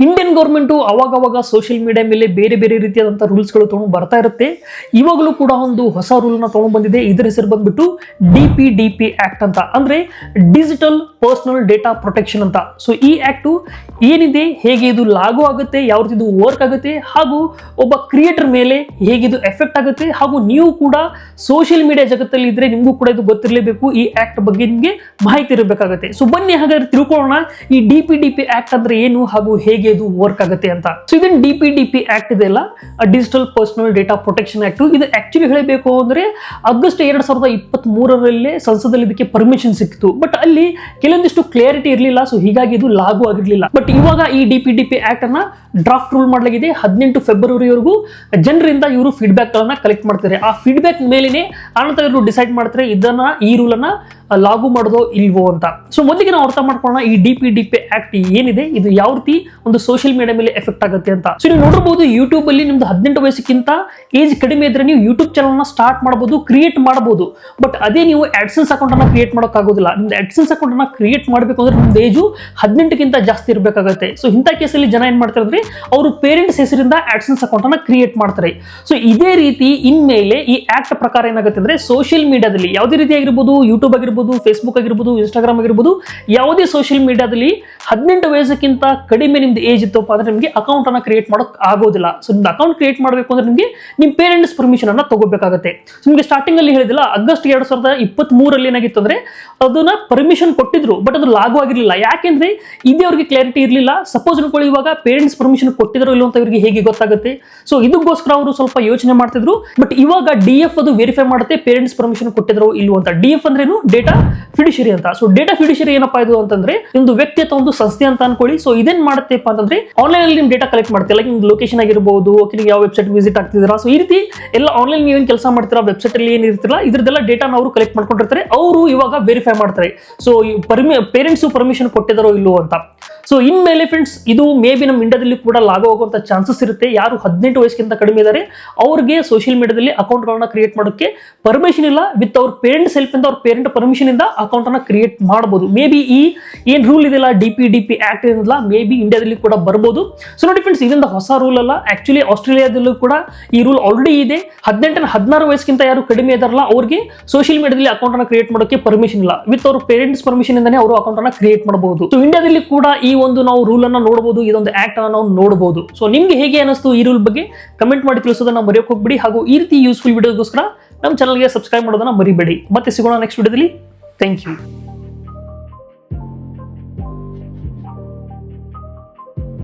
Indian government ಅವಾಗ social media ಮೇಲೆ ಬೇರೆ ಬೇರೆ ರೀತಿಯಾದಂತಹ ರೂಲ್ಸ್ಗಳು ತಗೊಂಡು ಬರ್ತಾ ಇರುತ್ತೆ. ಇವಾಗಲೂ ಕೂಡ ಒಂದು ಹೊಸ ರೂಲ್ ನ ತಗೊಂಡು ಬಂದಿದೆ. ಇದರ ಹೆಸರು ಬಂದ್ಬಿಟ್ಟು DPDP ಆಕ್ಟ್ ಅಂತ, ಅಂದ್ರೆ ಡಿಜಿಟಲ್ ಪರ್ಸನಲ್ ಡೇಟಾ ಪ್ರೊಟೆಕ್ಷನ್ ಅಂತ. ಸೊ ಈ ಆಕ್ಟ್ ಏನಿದೆ, ಹೇಗೆ ಇದು ಲಾಗೂ ಆಗುತ್ತೆ, ಯಾವ ರೀತಿ ಇದು ವರ್ಕ್ ಆಗುತ್ತೆ, ಹಾಗೂ ಒಬ್ಬ ಕ್ರಿಯೇಟರ್ ಮೇಲೆ ಹೇಗೆ ಇದು ಎಫೆಕ್ಟ್ ಆಗುತ್ತೆ, ಹಾಗೂ ನೀವು ಕೂಡ ಸೋಷಿಯಲ್ ಮೀಡಿಯಾ ಜಗತ್ತಲ್ಲಿ ಇದ್ರೆ ನಿಮಗೂ ಕೂಡ ಇದು ಗೊತ್ತಿರಲೇಬೇಕು. ಈ ಆಕ್ಟ್ ಬಗ್ಗೆ ನಿಮಗೆ ಮಾಹಿತಿ ಇರಬೇಕಾಗುತ್ತೆ. ಸೊ ಬನ್ನಿ ಹಾಗಾದ್ರೆ ತಿಳ್ಕೊಳ್ಳೋಣ ಈ DPDP ಆಕ್ಟ್ ಅಂದ್ರೆ ಏನು ಹಾಗೂ ಹೇಗೆ ಇದು ವರ್ಕ್ ಆಗುತ್ತೆ ಅಂತ. ಸೊ ಇದನ್ನ DPDP ಆಕ್ಟ್ ಇದೆಲ್ಲ, digital personal data protection act. ಇದು ಆಕ್ಚುಲಿ ಹೇಳಬೇಕು ಅಂದ್ರೆ ಆಗಸ್ಟ್ 2023 ಸಂಸದಲ್ಲಿ ಇದಕ್ಕೆ ಪರ್ಮಿಷನ್ ಸಿಕ್ಕಿತು. ಬಟ್ ಅಲ್ಲಿ ಕೆಲವೊಂದಿಷ್ಟು ಕ್ಲಾರಿಟಿ ಇರಲಿಲ್ಲ. ಸೊ ಹೀಗಾಗಿ ಇದು ಲಾಗೂ ಆಗಿರ್ಲಿಲ್ಲ. ಬಟ್ ಇವಾಗ ಈ DPDP ಆಕ್ಟ್ ಅನ್ನ ಡ್ರಾಫ್ಟ್ ರೂಲ್ ಮಾಡಲಾಗಿದೆ. 18 ಫೆಬ್ರವರಿವರೆಗೂ ಜನರಿಂದ ಇವರು ಫೀಡ್ಬ್ಯಾಕ್ ಗಳನ್ನ ಕಲೆಕ್ಟ್ ಮಾಡ್ತಾರೆ. ಆ ಫೀಡ್ಬ್ಯಾಕ್ ಮೇಲೆನೆ ಆನಂತರ ಇವರು ಡಿಸೈಡ್ ಮಾಡ್ತಾರೆ ಈ ರೂಲ್ ಅನ್ನ ಲಾಗೂ ಮಾಡೋದೋ ಇಲ್ವೋ ಅಂತ. ಸೊ ಮೊದಲಿಗೆ ನಾವು ಅರ್ಥ ಮಾಡ್ಕೊಳ್ಳೋಣ ಈ DPDP ಆಕ್ಟ್ ಏನಿದೆ, ಇದು ಯಾವ ರೀತಿ ಒಂದು ಸೋಷಿಯಲ್ ಮೀಡಿಯಾ ಮೇಲೆ ಎಫೆಕ್ಟ್ ಆಗುತ್ತೆ ಅಂತ. ಸೊ ನೀವು ನೋಡಬಹುದು ಯೂಟ್ಯೂಬ್ ಅಲ್ಲಿ ನಿಮ್ದು 18 ವಯಸ್ಸಿಗಿಂತ ಏಜ್ ಕಡಿಮೆ ಇದ್ರೆ ನೀವು ಯೂಟ್ಯೂಬ್ ಚಾನಲ್ ನ ಸ್ಟಾರ್ಟ್ ಮಾಡಬಹುದು, ಕ್ರಿಯೇಟ್ ಮಾಡಬಹುದು. ಬಟ್ ಅದೇ ನೀವು AdSense ಅಕೌಂಟ್ ಅನ್ನ ಕ್ರಿಯೇಟ್ ಮಾಡೋಕೆ ಆಗೋದಿಲ್ಲ. ನಿಮ್ದು AdSense ಅಕೌಂಟ್ ಅನ್ನ ಕ್ರಿಯೇಟ್ ಮಾಡಬೇಕು ಅಂದ್ರೆ ನಿಮ್ದು ಏಜು 18ಗಿಂತ ಜಾಸ್ತಿ ಇರಬೇಕಾಗುತ್ತೆ. ಸೊ ಇಂಥ ಕೇಸಲ್ಲಿ ಜನ ಏನ್ ಮಾಡ್ತಾರೆ ಅಂದ್ರೆ ಅವರು ಪೇರೆಂಟ್ಸ್ ಹೆಸರಿಂದ AdSense ಅಕೌಂಟ್ ಅನ್ನ ಕ್ರಿಯೇಟ್ ಮಾಡ್ತಾರೆ. ಸೊ ಇದೇ ರೀತಿ ಇನ್ಮೇಲೆ ಈ ಆಕ್ಟ್ ಪ್ರಕಾರ ಏನಾಗುತ್ತೆ ಅಂದ್ರೆ ಸೋಷಿಯಲ್ ಮೀಡಿಯಾದಲ್ಲಿ ಯಾವುದೇ ರೀತಿ ಆಗಿರ್ಬೋದು, ಯೂಟ್ಯೂಬ್ ಆಗಿರ್ಬೋದು, ಫೇಸ್ಬುಕ್ ಆಗಿರ್ಬೋದು, ಇನ್ಸ್ಟಾಗ್ರಾಮ್ ಆಗಿರ್ಬೋದು, ಯಾವುದೇ ಸೋಷಿಯಲ್ ಮೀಡಿಯಾದಲ್ಲಿ 18 ವಯಸ್ಸಿಗಿಂತ ಕಡಿಮೆ ನಿಮ್ದು ಏಜ್ ಇತ್ತಪ್ಪ ಅಂದ್ರೆ ನಿಮಗೆ ಅಕೌಂಟ್ ಅನ್ನ ಕ್ರಿಯೇಟ್ ಮಾಡೋಕ್ ಆಗೋದಿಲ್ಲ. ಸೊ ನಿಮ್ದು ಅಕೌಂಟ್ ಕ್ರಿಯೇಟ್ ಮಾಡಬೇಕು ಅಂದ್ರೆ ನಿಮಗೆ ನಿಮ್ಮ ಪೇರೆಂಟ್ಸ್ ಪರ್ಮಿಷನ್ ಅನ್ನ ತಗೋಬೇಕಾಗುತ್ತೆ. ನಿಮಗೆ ಸ್ಟಾರ್ಟಿಂಗ್ ಅಲ್ಲಿ ಹೇಳಿದಿಲ್ಲ, ಆಗಸ್ಟ್ 2023 ಏನಾಗಿತ್ತು ಅಂದ್ರೆ ಅದನ್ನ ಪರ್ಮಿಷನ್ ಕೊಟ್ಟಿದ್ರು, ಬಟ್ ಅದು ಲಾಗೂ ಆಗಿರ್ಲಿಲ್ಲ. ಯಾಕೆಂದ್ರೆ ಇದೇ ಅವ್ರಿಗೆ ಕ್ಲಾರಿಟಿ ಇರಲಿಲ್ಲ. ಸಪೋಸ್ ಅನ್ಕೊಳ್ಳಿ ಇವಾಗ ಪೇರೆಂಟ್ಸ್ ಪರ್ಮಿಷನ್ ಕೊಟ್ಟಿದ್ರು ಇಲ್ಲ ಅಂತ ಇವರಿಗೆ ಹೇಗೆ ಗೊತ್ತಾಗುತ್ತೆ? ಸೊ ಇದಕ್ಕೋಸ್ಕರ ಅವರು ಸ್ವಲ್ಪ ಯೋಚನೆ ಮಾಡ್ತಿದ್ರು. ಬಟ್ ಇವಾಗ DF ಅದು ವೆರಿಫೈ ಮಾಡುತ್ತೆ ಪೇರೆಂಟ್ಸ್ ಪರ್ಮಿಷನ್ ಕೊಟ್ಟಿದ್ರು ಇಲ್ವೋ ಅಂತ. DF ಅಂದ್ರೇನು? ಡೇಟಾ ಫಿಡಿಷರಿ ಅಂತ. ಸೊ ಡೇಟಾ ಫಿಡಿಷರಿ ಏನಪ್ಪಾ ಇದು ಅಂತಂದ್ರೆ ಒಂದು ವ್ಯಕ್ತಿ ಅಥವಾ ಒಂದು ಸಂಸ್ಥೆ ಅಂತ ಅನ್ಕೊಳ್ಳಿ. ಸೊ ಇದೇನ್ ಮಾಡುತ್ತೆಪ್ಪ ಅಂತಂದ್ರೆ ಆನ್ಲೈನ್ ಅಲ್ಲಿ ನಿಮ್ ಡೇಟಾ ಕಲೆಕ್ಟ್ ಮಾಡ್ತೀರಾ, ಲೈಕ್ ನಿಮ್ದು ಲೊಕೇಶನ್ ಆಗಿರ್ಬೋದು, ನೀವು ಯಾವ ವೆಬ್ಸೈಟ್ ವಿಸಿಟ್ ಆಗ್ತಿದ್ದೀರಾ, ಸೊ ಈ ರೀತಿ ಎಲ್ಲ ಆನ್ಲೈನ್ ನೀವೇನ್ ಕೆಲಸ ಮಾಡ್ತೀರಾ, ವೆಬ್ಸೈಟ್ ಅಲ್ಲಿ ಏನಿರ್ತಿರಲ್ಲ ಇದ್ರದ್ದೆಲ್ಲ ಡೇಟಾ ಅವರು ಕಲೆಕ್ಟ್ ಮಾಡ್ಕೊಂಡಿರ್ತಾರೆ. ಅವರು ಇವಾಗ ವೆರಿಫೈ ಮಾಡ್ತಾರೆ ಸೊ ಪೇರೆಂಟ್ಸ್ ಪರ್ಮಿಷನ್ ಕೊಟ್ಟಿದ್ದಾರೋ ಇಲ್ಲೋ ಅಂತ. ಸೊ ಇನ್ಮೇಲೆ ಫ್ರೆಂಡ್ಸ್ ಇದು ಮೇ ಬಿ ನಮ್ಮ ಇಂಡಿಯಾದಲ್ಲಿ ಕೂಡ ಲಾಗೂ ಆಗುವಂತ ಚಾನ್ಸಸ್ ಇರುತ್ತೆ. ಯಾರು 18 ವಯಸ್ಸಿಗಿಂತ ಕಡಿಮೆ ಇದ್ದಾರೆ ಅವ್ರಿಗೆ ಸೋಷಿಯಲ್ ಮೀಡಿಯಾದಲ್ಲಿ ಅಕೌಂಟ್ ಗಳನ್ನ ಕ್ರಿಯೇಟ್ ಮಾಡೋಕೆ ಪರ್ಮಿಷನ್ ಇಲ್ಲ. ವಿತ್ ಅವ್ರ ಪೇರೆಂಟ್ಸ್ ಹೆಲ್ಪ್ ಇಂದ ಅವ್ರ ಪೇರೆಂಟ್ ಪರ್ಮಿಷನ್ ಇಂದ ಅಕೌಂಟ್ ಅನ್ನ ಕ್ರಿಯೇಟ್ ಮಾಡಬಹುದು. ಮೇ ಬಿ ಈ ಏನ್ ರೂಲ್ ಇದೆಲ್ಲ DPDP ಆಕ್ಟ್ ಏನಿಲ್ಲ, ಮೇ ಬಿ ಇಂಡಿಯಾದಲ್ಲಿ ಕೂಡ ಬರಬಹುದು. ಸೊ ನೋಡಿ ಫ್ರೆಂಡ್ಸ್, ಇದೊಂದು ಹೊಸ ರೂಲ್ ಅಲ್ಲ. ಆಕ್ಚುಲಿ ಆಸ್ಟ್ರೇಲಿಯಾದಲ್ಲೂ ಕೂಡ ಈ ರೂಲ್ ಆಲ್ರೆಡಿ ಇದೆ. 18-16 ವಯಸ್ಸಿಗಿಂತ ಯಾರು ಕಡಿಮೆ ಇದಾರಲ್ಲ ಅವ್ರಿಗೆ ಸೋಷಿಯಲ್ ಮೀಡಿಯಾದಲ್ಲಿ ಅಕೌಂಟ್ ಅನ್ನ ಕ್ರಿಯೇಟ್ ಮಾಡೋಕೆ ಪರ್ಮಿಷನ್ ಇಲ್ಲ. ವಿತ್ ಅವ್ರ ಪೇರೆಂಟ್ಸ್ ಪರ್ಮಿಷನ್ ಇಂದಾನೆ ಅವರು ಅಕೌಂಟ್ ಅನ್ನ ಕ್ರಿಯೇಟ್ ಮಾಡಬಹುದು. ಸೊ ಇಂಡಿಯಾದಲ್ಲಿ ಕೂಡ ಈ ಒಂದು ನಾವು ರೂಲ್ ಅನ್ನ ನೋಡಬಹುದು, ಇದೊಂದು ಆಕ್ಟ್ ಅನ್ನ ನಾವು ನೋಡಬಹುದು. ಸೊ ನಿಮ್ಗೆ ಹೇಗೆ ಅನಿಸ್ತು ಈ ರೂಲ್ ಬಗ್ಗೆ ಕಮೆಂಟ್ ಮಾಡಿ ತಿಳಿಸೋದನ್ನ ಮರೆಯೋಕೆ ಹೋಗ್ಬೇಡಿ. ಹಾಗೂ ಈ ರೀತಿ ಯೂಸ್ಫುಲ್ ವಿಡಿಯೋಗೋಸ್ಕರ ನಮ್ಮ ಚಾನಲ್ಗೆ ಸಬ್ಸ್ಕ್ರೈಬ್ ಮಾಡೋದನ್ನ ಮರಿಬೇಡಿ. ಮತ್ತೆ ಸಿಗೋಣ ನೆಕ್ಸ್ಟ್ ವಿಡಿಯೋದಲ್ಲಿ. Thank you.